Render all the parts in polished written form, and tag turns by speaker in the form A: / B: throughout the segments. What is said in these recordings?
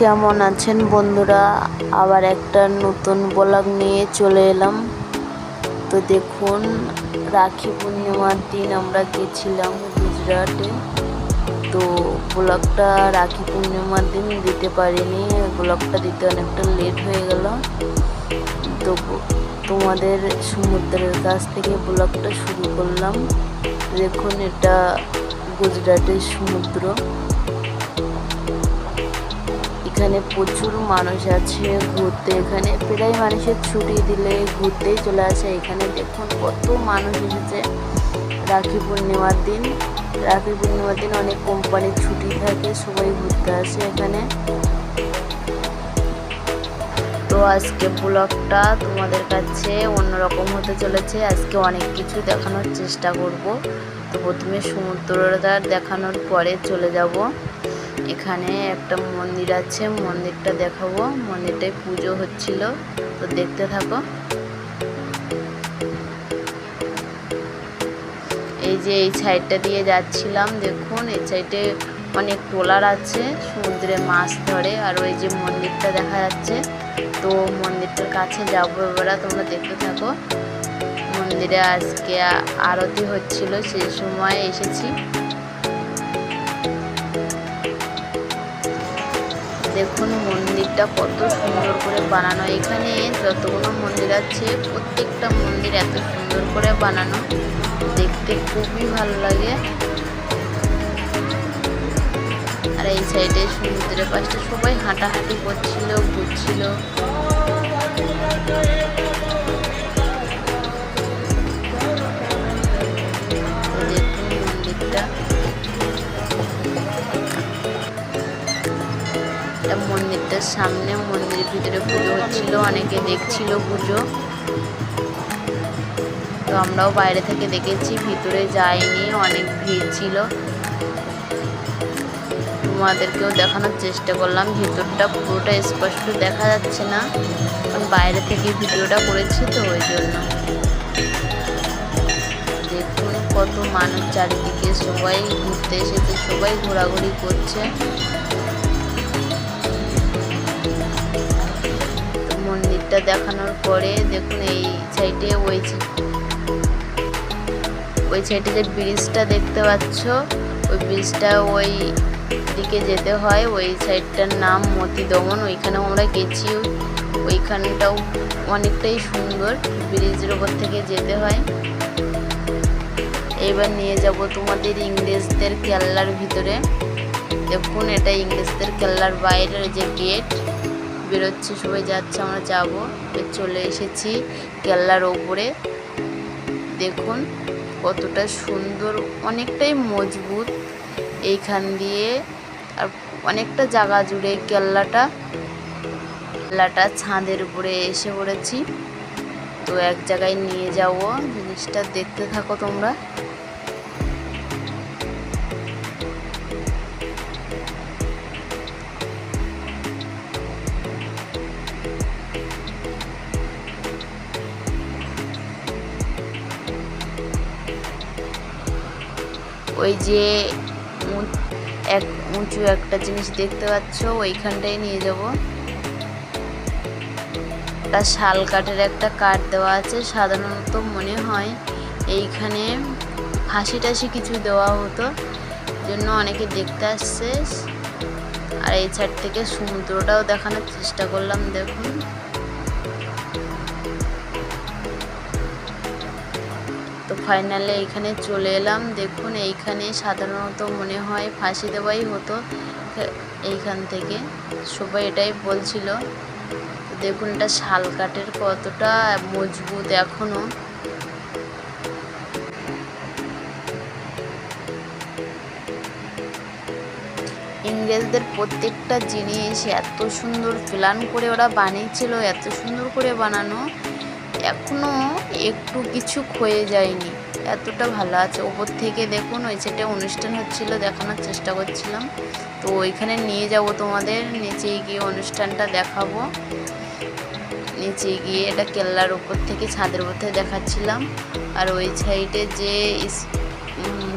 A: কেমন আছেন বন্ধুরা? আবার একটা নতুন ব্লগ নিয়ে চলে এলাম। তো দেখুন, রাখি পূর্ণিমার দিন আমরা গেছিলাম গুজরাটে। তো ব্লগটা রাখি পূর্ণিমার দিন দিতে পারিনি, ব্লগটা দিতে অনেকটা লেট হয়ে গেল। তো তোমাদের সমুদ্রের কাছ থেকে ব্লগটা শুরু করলাম। দেখুন, এটা গুজরাটের সমুদ্র। এখানে প্রচুর মানুষ আছে ঘুরতে, এখানে প্রায় মানুষের ছুটি দিলে ঘুরতেই চলে আসে। এখানে দেখুন কত মানুষ এসেছে রাখি পূর্ণিমার দিন। রাখি পূর্ণিমার দিন অনেক কোম্পানির ছুটি থাকে, সবাই ঘুরতে আসে এখানে। তো আজকে ব্লগটা তোমাদের কাছে অন্যরকম হতে চলেছে। আজকে অনেক কিছু দেখানোর চেষ্টা করব। তো প্রথমে সমুদ্রটা দেখানোর পরে চলে যাব, এখানে একটা মন্দির আছে, মন্দিরটা দেখাবো। মন্দিরটায় পুজো হচ্ছিল, তো দেখতে থাকো। এই যে এই সাইডটা দিয়ে যাচ্ছিলাম, দেখুন এই সাইডে অনেক ট্রলার আছে, সমুদ্রে মাছ ধরে। আর ওই যে মন্দিরটা দেখা যাচ্ছে, তো মন্দিরটার কাছে যাবো এবার, তোমরা দেখতে থাকো। মন্দিরে আজকে আরতি হচ্ছিল, সেই সময় এসেছি। দেখুন মন্দিরটা কত সুন্দর করে বানানো। এখানে যতগুলো মন্দির আছে প্রত্যেকটা মন্দির এত সুন্দর করে বানানো, দেখতে খুবই ভালো লাগে। আর এই সাইডে সমুদ্রের পাশে সবাই হাঁটাহাঁটি করছিল, ঘুরছিল। দেখুন মন্দিরটা, মন্দিরটার সামনে, মন্দিরের ভিতরে পুজো হচ্ছিল, অনেকে দেখছিল পুজো। তো আমরাও বাইরে থেকে দেখেছি, ভিতরে যাইনি, অনেক ভিড় ছিল। তোমাদেরকেও দেখানোর চেষ্টা করলাম। ভিতরটা পুরোটা স্পষ্ট দেখা যাচ্ছে না, কারণ বাইরে থেকে ভিডিওটা করেছি, তো ওই জন্য। দেখুন কত মানুষ চারিদিকে, সবাই ঘুরতে এসেছে, সবাই ঘোরাঘুরি করছে। মন্দিরটা দেখানোর পরে দেখুন এই সাইডে, ওই সাইডে যে ব্রিজটা দেখতে পাচ্ছ, ওই ব্রিজটা ওই দিকে যেতে হয়। ওই সাইডটার নাম মতি দমন, ওইখানেও আমরা গেছি। ওইখানটাও অনেকটাই সুন্দর, ব্রিজের ওপর থেকে যেতে হয়। এবার নিয়ে যাব তোমাদের ইংরেজদের কেল্লার ভিতরে। দেখুন এটা ইংরেজদের কেল্লার বাইরের যে গেট বেরোচ্ছে, সবাই যাচ্ছে, আমরা যাব। চলে এসেছি কেল্লার ওপরে। দেখুন কতটা সুন্দর, অনেকটাই মজবুত এইখান দিয়ে, আর অনেকটা জায়গা জুড়ে কেল্লাটা ছাদের উপরে এসে পড়েছি। তো এক জায়গায় নিয়ে যাব, জিনিসটা দেখতে থাকো তোমরা। ওই যে উঁচু একটা জিনিস দেখতে পাচ্ছ, ওইখানটাই নিয়ে যাব। একটা শাল কাঠের একটা কাঠ দেওয়া আছে, সাধারণত মনে হয় এইখানে ফাঁসি টাসি কিছু দেওয়া হতো, জন্য অনেকে দেখতে আসছে। আর এই সাইড থেকে সমুদ্রটাও দেখানোর চেষ্টা করলাম। দেখুন তো ফাইনালে এইখানে চলে এলাম। দেখুন এইখানে সাধারণত মনে হয় ফাঁসি দেওয়াই হতো এইখান থেকে, সবাই এটাই বলছিল। দেখুন এটা শাল কাঠের, কতটা মজবুত এখনো। ইংরেজদের প্রত্যেকটা জিনিস এত সুন্দর প্ল্যান করে ওরা বানিয়েছিল, এত সুন্দর করে বানানো, এখনো একটু কিছু ক্ষয়ে যায়নি, এতটা ভালো আছে। ওপর থেকে দেখুন ওই সাইডে অনুষ্ঠান হচ্ছিল, দেখানোর চেষ্টা করছিলাম। তো ওইখানে নিয়ে যাব তোমাদের, নিচে গিয়ে অনুষ্ঠানটা দেখাবো। নিচে গিয়ে এটা কেল্লার উপর থেকে, ছাদের উপর থেকে দেখাচ্ছিলাম। আর ওই সাইডে যে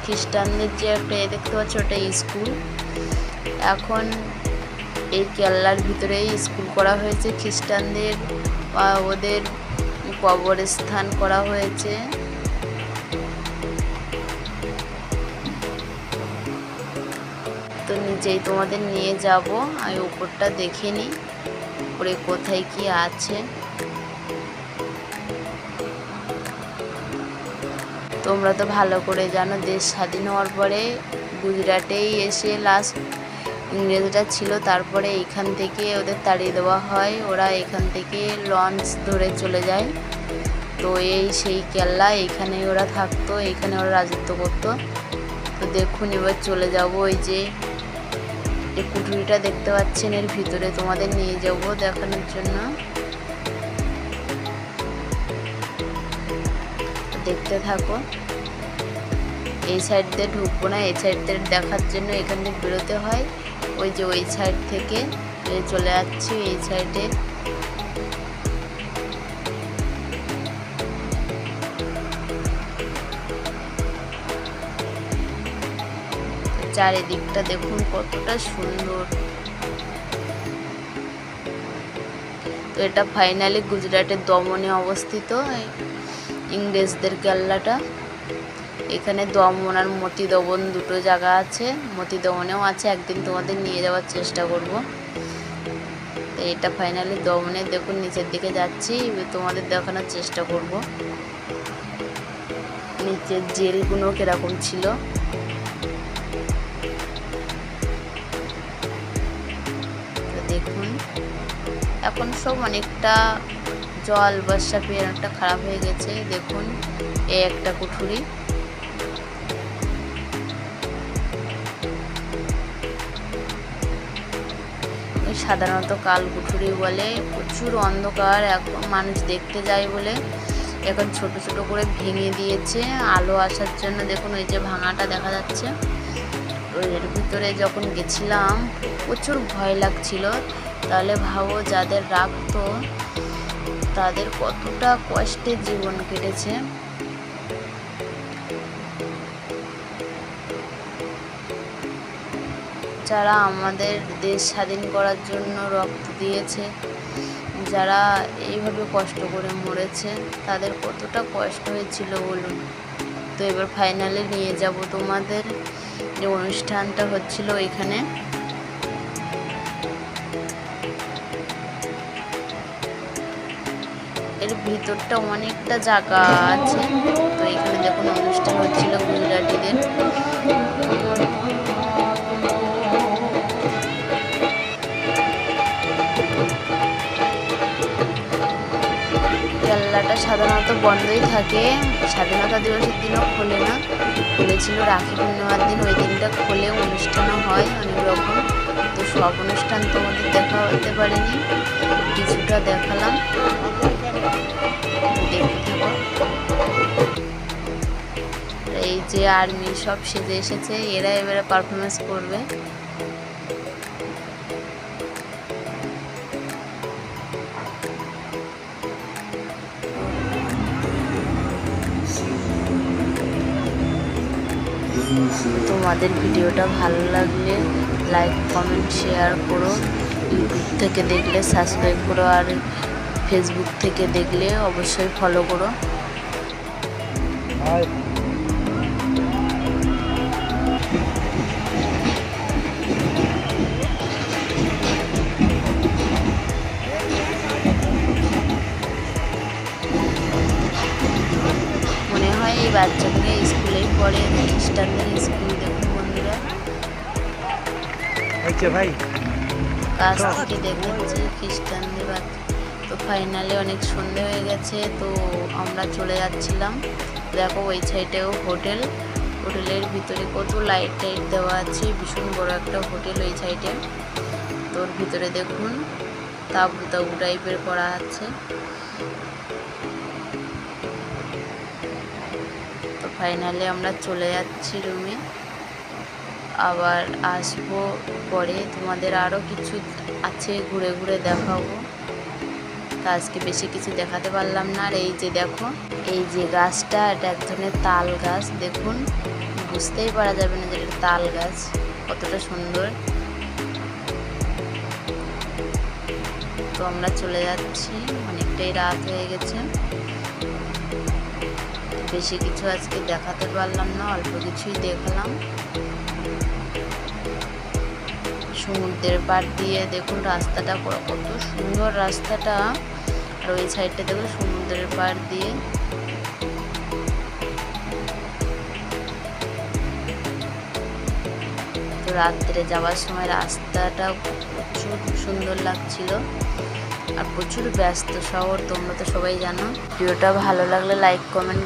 A: খ্রিস্টানদের যে একটা দেখতে পাচ্ছ, ওটা স্কুল। এখন এই কেল্লার ভিতরেই স্কুল করা হয়েছে খ্রিস্টানদের, ওদের কবরস্থান করা হয়েছে। তো নিচেই তোমাদের নিয়ে যাব, আমি উপরটা দেখে নিই উপরে কোথায় কি আছে। তোমরা তো ভালো করে জানো, দেশ স্বাধীন হওয়ার পরে গুজরাটেই এসে লাস্ট ইংরেজরা ছিল, তারপরে এখান থেকে ওদের তাড়িয়ে দেওয়া হয়, ওরা এখান থেকে লঞ্চ ধরে চলে যায়। তো এই সেই কেল্লা, এখানে ওরা থাকতো, এখানে ওরা রাজত্ব করতো। তো দেখুন এবার চলে যাব, ওই যে এই কুঠুরিটা দেখতে পাচ্ছেন, এর ভিতরে তোমাদের নিয়ে যাব দেখানোর জন্য। দেখতে থাকো। এই সাইড দিয়ে ঢুকবো না, এই সাইড দিয়ে দেখার জন্য এখান থেকে বেরোতে হয়। ওই যে ওই সাইড থেকে চলে যাচ্ছি এই সাইডে। চারিদিকটা দেখুন কতটা সুন্দর। তো এটা ফাইনালি গুজরাটের দমনে অবস্থিত ইংরেজদের কেল্লাটা। এখানে দমন আর মতি দমন দুটো জায়গা আছে, মতি দমনেও আছে, একদিন তোমাদের নিয়ে যাওয়ার চেষ্টা করব। তো এটা ফাইনালি দমনে, দেখুন নিচের দিকে যাচ্ছি, তোমাদের দেখানোর চেষ্টা করব নিচের জেলগুলো কিরকম ছিল। তো দেখুন এখন সব অনেকটা জল বর্ষা পেয়ে অনেকটা খারাপ হয়ে গেছে। দেখুন এই একটা কুঠুরি, সাধারণত কাল কুঠুরি বলে। প্রচুর অন্ধকার, এখন মানুষ দেখতে যায় বলে এখন ছোট ছোট করে ভেঙে দিয়েছে আলো আসার জন্য। দেখুন ওই যে ভাঙাটা দেখা যাচ্ছে। এর ভিতরে যখন গেছিলাম প্রচুর ভয় লাগছিল। তাহলে ভাবো যাদের রাখতো তাদের কতটা কষ্টে জীবন কেটেছে। যারা আমাদের দেশ স্বাধীন করার জন্য রক্ত দিয়েছে, যারা এইভাবে কষ্ট করে মরেছে, তাদের কতটা কষ্ট হয়েছিল বলুন। তো এবার ফাইনালি নিয়ে যাব তোমাদের, যে অনুষ্ঠানটা হচ্ছিল এখানে। এর ভিতরটা অনেকটা জায়গা আছে। তো এখানে দেখুন অনুষ্ঠান হচ্ছিল গুজরাটিদের। কেল্লাটা সাধারণত বন্ধই থাকে, স্বাধীনতা দিবসের দিনও খোলে না, খুলেছিল রাখি পূর্ণিমার দিন। ওই দিনটা খোলে, অনুষ্ঠানও হয় অনেক রকম। তো সব অনুষ্ঠান তোমাদের দেখা হতে পারেনি, কিছুটা দেখালাম, দেখতে থাকো। এই যে আর্মি সব সেজে এসেছে, এরা এবারে পারফরমেন্স করবে। তোমাদের ভিডিওটা ভালো লাগলে লাইক কমেন্ট শেয়ার করো। ইউটিউব থেকে দেখলে সাবস্ক্রাইব করো, আর ফেসবুক থেকে দেখলে অবশ্যই ফলো করো। মনে হয় এই বাচ্চাগুলো স্কুলেই পড়ে, খ্রিস্টানদের স্কুল। দেখুন বন্ধুরা
B: ভাই
A: কাছ থেকে দেখেছি খ্রিস্টানদের বাচ্চা। তো ফাইনালি অনেক সন্ধে হয়ে গেছে, তো আমরা চলে যাচ্ছিলাম। দেখো ওই সাইডেও হোটেল, হোটেলের ভিতরে কত লাইট টাইট দেওয়া আছে, ভীষণ বড় একটা হোটেল ওই সাইডে। তোর ভিতরে দেখুন তাবু তাবু টাইপের করা আছে। তো ফাইনালি আমরা চলে যাচ্ছি রুমে, আবার আসবো পরে। তোমাদের আরও কিছু আছে ঘুরে ঘুরে দেখাবো, তো আজকে বেশি কিছু দেখাতে পারলাম না। আর এই যে দেখো এই যে গাছটা, এটা এক ধরনের তাল গাছ। দেখুন বুঝতেই পারা যাবে না যে এটা তাল গাছ, কতটা সুন্দর। তো আমরা চলে যাচ্ছি, অনেকটাই রাত হয়ে গেছে। বেশি কিছু আজকে দেখাতে পারলাম না, অল্প কিছুই দেখলাম। সমুদ্রের পাড় দিয়ে দেখুন রাস্তাটা, কত সুন্দর রাস্তাটা। আর ওই সাইডটা দেখুন সমুদ্রের পাড় দিয়ে। তো রাত্রে যাওয়ার সময় রাস্তাটা প্রচুর সুন্দর লাগছিল, আর প্রচুর ব্যস্ত শহর, তোমরা তো সবাই জানো। ভিডিওটা ভালো লাগলে লাইক কমেন্ট